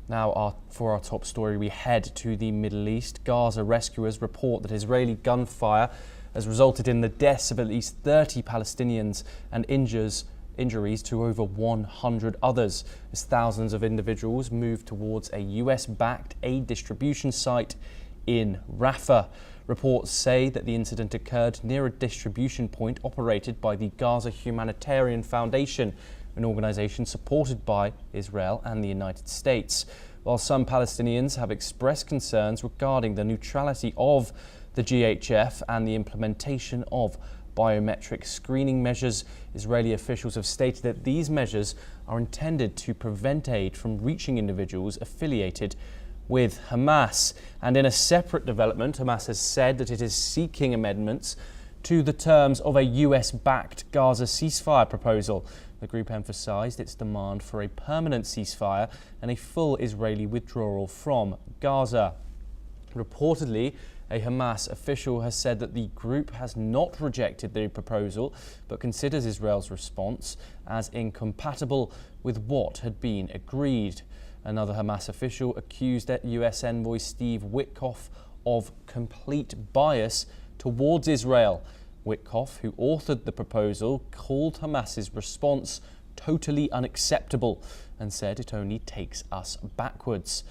Now, for our top story, we head to the Middle East. Gaza rescuers report that Israeli gunfire has resulted in the deaths of at least 30 Palestinians and injuries to over 100 others, as thousands of individuals move towards a US-backed aid distribution site in Rafah. Reports say that the incident occurred near a distribution point operated by the Gaza Humanitarian Foundation, an organisation supported by Israel and the United States. While some Palestinians have expressed concerns regarding the neutrality of the GHF and the implementation of biometric screening measures, Israeli officials have stated that these measures are intended to prevent aid from reaching individuals affiliated with Hamas. And in a separate development, Hamas has said that it is seeking amendments to the terms of a US-backed Gaza ceasefire proposal. The group emphasised its demand for a permanent ceasefire and a full Israeli withdrawal from Gaza. Reportedly, a Hamas official has said that the group has not rejected the proposal, but considers Israel's response as incompatible with what had been agreed. Another Hamas official accused US envoy Steve Witkoff of complete bias towards Israel. Witkoff, who authored the proposal, called Hamas's response totally unacceptable and said it only takes us backwards.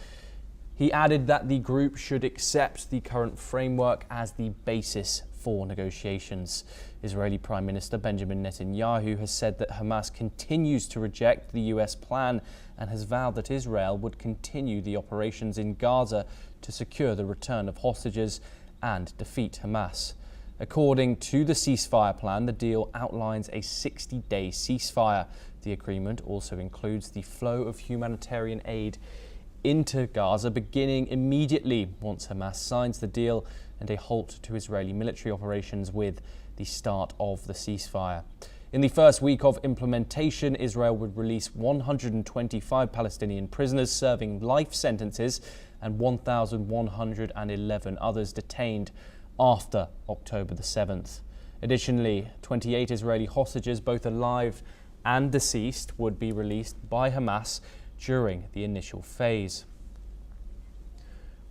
He added that the group should accept the current framework as the basis for negotiations. Israeli Prime Minister Benjamin Netanyahu has said that Hamas continues to reject the US plan and has vowed that Israel would continue the operations in Gaza to secure the return of hostages and defeat Hamas. According to the ceasefire plan, the deal outlines a 60-day ceasefire. The agreement also includes the flow of humanitarian aid into Gaza beginning immediately once Hamas signs the deal, and a halt to Israeli military operations with the start of the ceasefire. In the first week of implementation, Israel would release 125 Palestinian prisoners serving life sentences and 1,111 others detained after October the 7th. Additionally, 28 Israeli hostages, both alive and deceased, would be released by Hamas during the initial phase.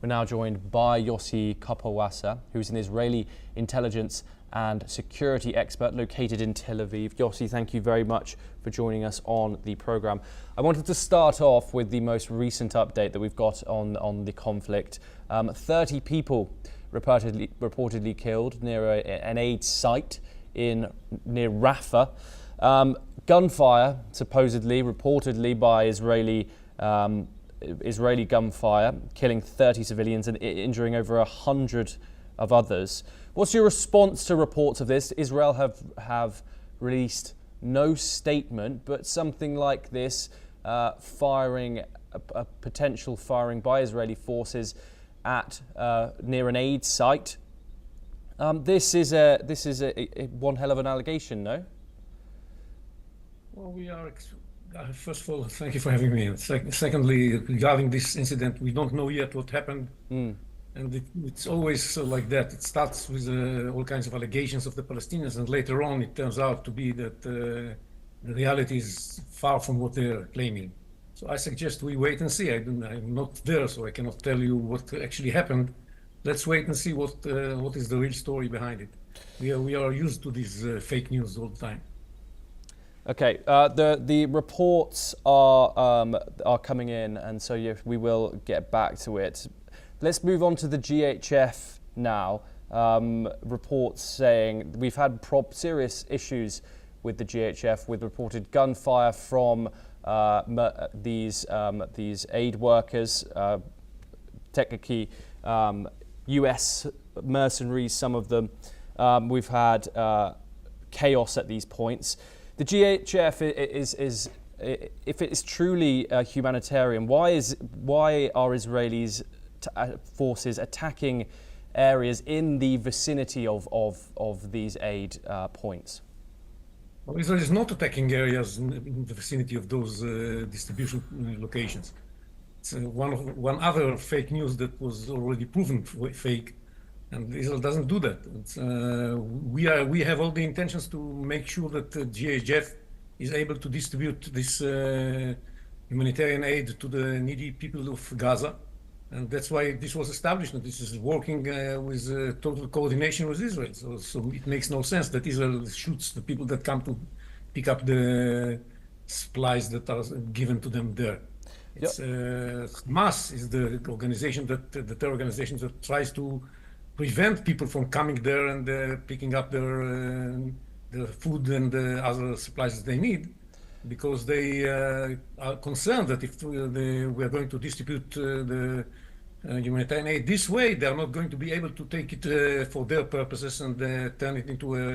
We're now joined by Yossi Capoasa, who's an Israeli intelligence and security expert located in Tel Aviv. Yossi, thank you very much for joining us on the programme. I wanted to start off with the most recent update that we've got on the conflict. 30 people reportedly killed near an aid site near Rafah. Gunfire, reportedly by Israeli gunfire, killing 30 civilians and injuring over 100 of others. What's your response to reports of this? Israel have released no statement, but something like this, a potential firing by Israeli forces at near an aid site. This is one hell of an allegation, no? Well, we are. First of all, thank you for having me. Secondly, regarding this incident, we don't know yet what happened, and it's always like that. It starts with all kinds of allegations of the Palestinians, and later on, it turns out to be that the reality is far from what they're claiming. So I suggest we wait and see. I'm not there, so I cannot tell you what actually happened. Let's wait and see what is the real story behind it. We are used to these fake news all the time. Okay, the reports are coming in, and so we will get back to it. Let's move on to the GHF now. Reports saying we've had serious issues with the GHF with reported gunfire from these aid workers, technically US mercenaries, some of them. We've had chaos at these points. The GHF is if it is truly humanitarian, why are Israelis forces attacking areas in the vicinity of these aid points? Well, Israel is not attacking areas in the vicinity of those distribution locations. It's one other fake news that was already proven fake, and Israel doesn't do that. We have all the intentions to make sure that the GHF is able to distribute this humanitarian aid to the needy people of Gaza. And that's why this was established. And this is working with total coordination with Israel. So it makes no sense that Israel shoots the people that come to pick up the supplies that are given to them there. It's Hamas is the organization the terror organization that tries to prevent people from coming there and picking up their food and the other supplies that they need, because they are concerned that if we are going to distribute the humanitarian aid this way, they are not going to be able to take it for their purposes and turn it into a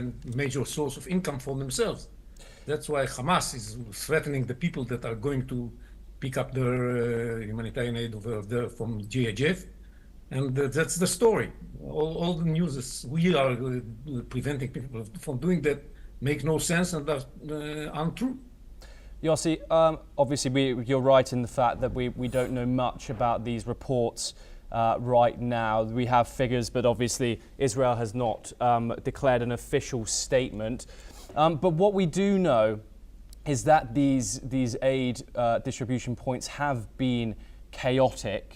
major source of income for themselves. That's why Hamas is threatening the people that are going to pick up their humanitarian aid over there from GHF. And that's the story. All the news is we are preventing people from doing that, make no sense and are untrue. Yossi, obviously you're right in the fact that we don't know much about these reports right now. We have figures, but obviously Israel has not declared an official statement. But what we do know is that these aid distribution points have been chaotic.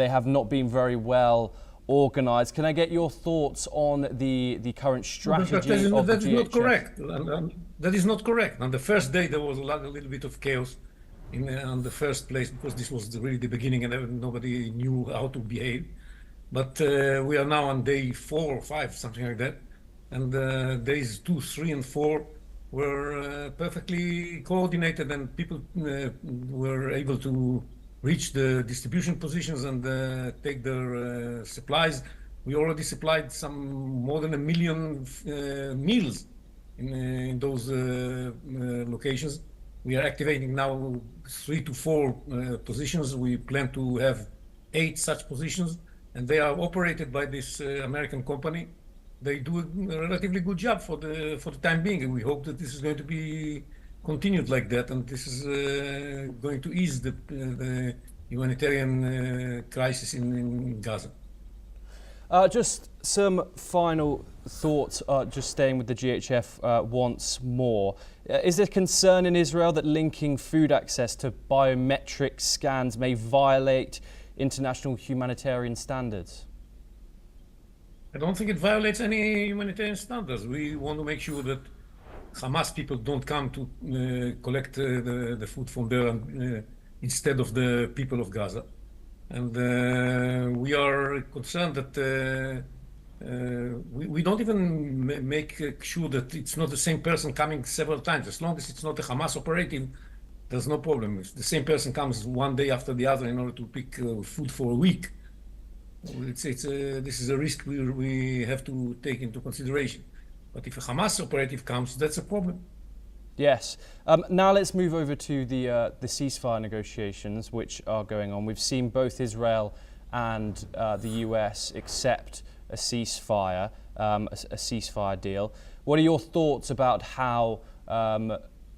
They have not been very well organized. Can I get your thoughts on the current strategy of the GHF? That is not correct. That is not correct. On the first day, there was a little bit of chaos on the first place, because this was really the beginning and nobody knew how to behave. But we are now on day 4 or 5, something like that. And days 2, 3, and 4 were perfectly coordinated, and people were able to reach the distribution positions and take their supplies. We already supplied more than 1 million meals in those locations. We are activating now 3 to 4 positions. We plan to have 8 such positions, and they are operated by this American company. They do a relatively good job for the time being, and we hope that this is going to be continued like that, and this is going to ease the humanitarian crisis in Gaza. Just some final thoughts, just staying with the GHF once more. Is there concern in Israel that linking food access to biometric scans may violate international humanitarian standards? I don't think it violates any humanitarian standards. We want to make sure that Hamas people don't come to collect the food from there instead of the people of Gaza. And we are concerned that we don't even make sure that it's not the same person coming several times. As long as it's not a Hamas operative, there's no problem. If the same person comes one day after the other in order to pick food for a week, this is a risk we have to take into consideration. But if a Hamas operative comes, that's a problem. Yes. Now let's move over to the ceasefire negotiations, which are going on. We've seen both Israel and the US accept a ceasefire deal. What are your thoughts about how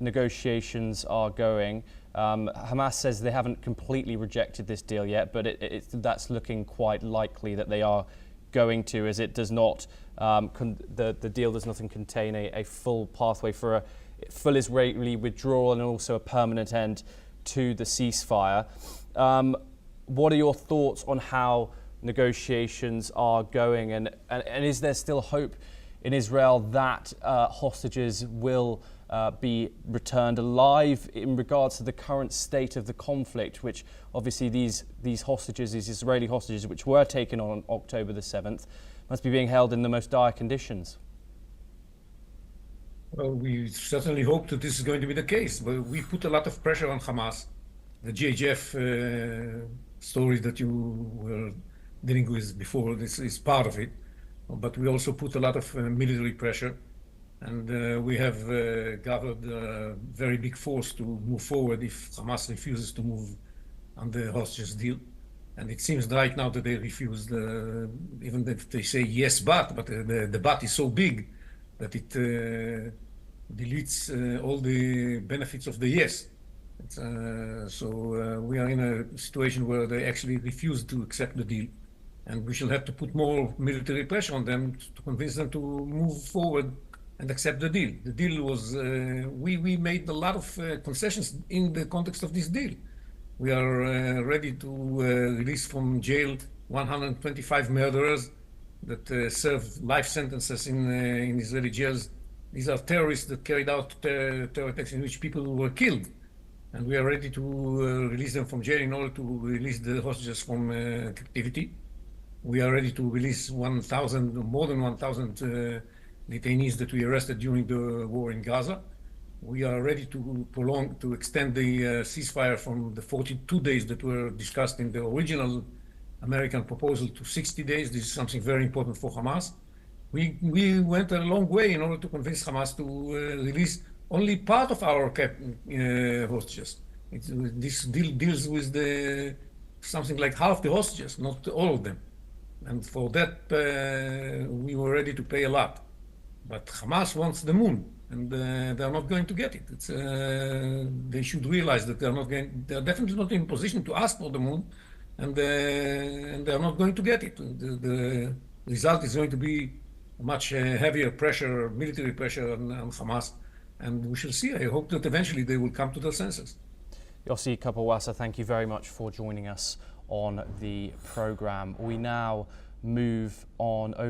negotiations are going? Hamas says they haven't completely rejected this deal yet, but that's looking quite likely that they are going to, as it does not, the deal does not contain a full pathway for a full Israeli withdrawal and also a permanent end to the ceasefire. What are your thoughts on how negotiations are going, and is there still hope in Israel that hostages will be returned alive in regards to the current state of the conflict, which obviously these hostages, these Israeli hostages, which were taken on October the 7th, must be being held in the most dire conditions? Well, we certainly hope that this is going to be the case, but we put a lot of pressure on Hamas. The GHF story that you were dealing with before, this is part of it, but we also put a lot of military pressure. And we have gathered a very big force to move forward if Hamas refuses to move on the hostages deal. And it seems right now that they refused, even if they say yes, but the but is so big that it deletes all the benefits of the yes. So we are in a situation where they actually refuse to accept the deal. And we shall have to put more military pressure on them to convince them to move forward and accept the deal. The deal was, we made a lot of concessions in the context of this deal. We are ready to release from jail 125 murderers that serve life sentences in Israeli jails. These are terrorists that carried out terror attacks in which people were killed. And we are ready to release them from jail in order to release the hostages from captivity. We are ready to release more than 1,000 detainees that we arrested during the war in Gaza. We are ready to extend the ceasefire from the 42 days that were discussed in the original American proposal to 60 days. This is something very important for Hamas. We went a long way in order to convince Hamas to release only part of our hostages. This deal deals with something like half the hostages, not all of them. And for that, we were ready to pay a lot. But Hamas wants the moon, and they're not going to get it. They should realize that they're definitely not in position to ask for the moon, and they're not going to get it. The result is going to be much heavier pressure, military pressure on Hamas, and we shall see. I hope that eventually they will come to their senses. Yossi Capoasa, thank you very much for joining us on the programme. We now move on over